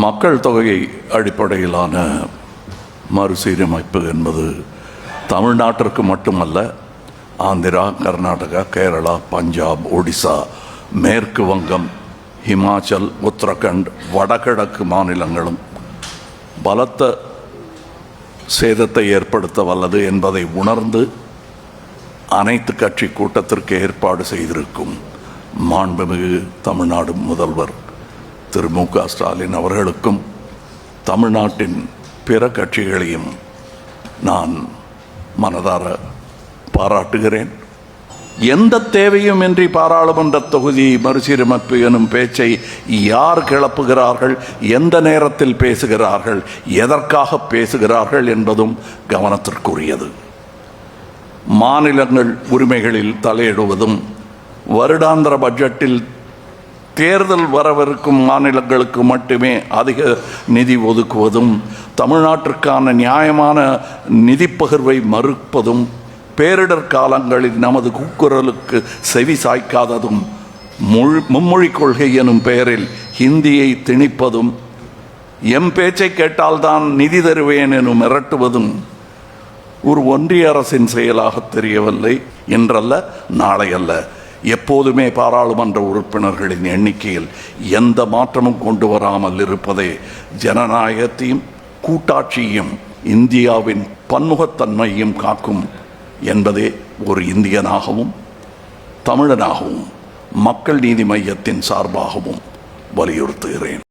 மக்கள் தொகை அடிப்படையிலான மறுசீரமைப்பு என்பது தமிழ்நாட்டிற்கு மட்டுமல்ல, ஆந்திரா, கர்நாடகா, கேரளா, பஞ்சாப், ஒடிசா, மேற்கு வங்கம், ஹிமாச்சல், உத்தரகண்ட், வடகிழக்கு மாநிலங்களும் பலத்த சேதத்தை ஏற்படுத்த வல்லது என்பதை உணர்ந்து அனைத்து கட்சி கூட்டத்திற்கு ஏற்பாடு செய்திருக்கும் மாண்புமிகு தமிழ்நாடு முதல்வர் திரு மு.க. ஸ்டாலின் அவர்களுக்கும் தமிழ்நாட்டின் பிற கட்சிகளையும் நான் மனதார பாராட்டுகிறேன். எந்த தேவையும் இன்றி பாராளுமன்ற தொகுதி மறுசீரமைப்பு எனும் பேச்சை யார் கிளப்புகிறார்கள், எந்த நேரத்தில் பேசுகிறார்கள், எதற்காக பேசுகிறார்கள் என்பதும் கவனத்திற்குரியது. மாநிலங்கள் உரிமைகளில் தலையிடுவதும், வருடாந்திர பட்ஜெட்டில் தேர்தல் வரவிருக்கும் மாநிலங்களுக்கு மட்டுமே அதிக நிதி ஒதுக்குவதும், தமிழ்நாட்டிற்கான நியாயமான நிதி பகிர்வை மறுப்பதும், பேரிடர் காலங்களில் நமது கூக்குரலுக்கு செவி சாய்க்காததும், மும்மொழி கொள்கை எனும் பெயரில் ஹிந்தியை திணிப்பதும், எம் பேச்சை கேட்டால்தான் நிதி தருவேன் எனும் மிரட்டுவதும் ஒரு ஒன்றிய அரசின் செயலாக தெரியவில்லை. இன்றல்ல, நாளை அல்ல, எப்போதுமே பாராளுமன்ற உறுப்பினர்களின் எண்ணிக்கையில் எந்த மாற்றமும் கொண்டு வராமல் இருப்பதே ஜனநாயகத்தையும் கூட்டாட்சியையும் இந்தியாவின் பன்முகத்தன்மையும் காக்கும் என்பதே ஒரு இந்தியனாகவும் தமிழனாகவும் மக்கள் நீதி மையத்தின் சார்பாகவும் வலியுறுத்துகிறேன்.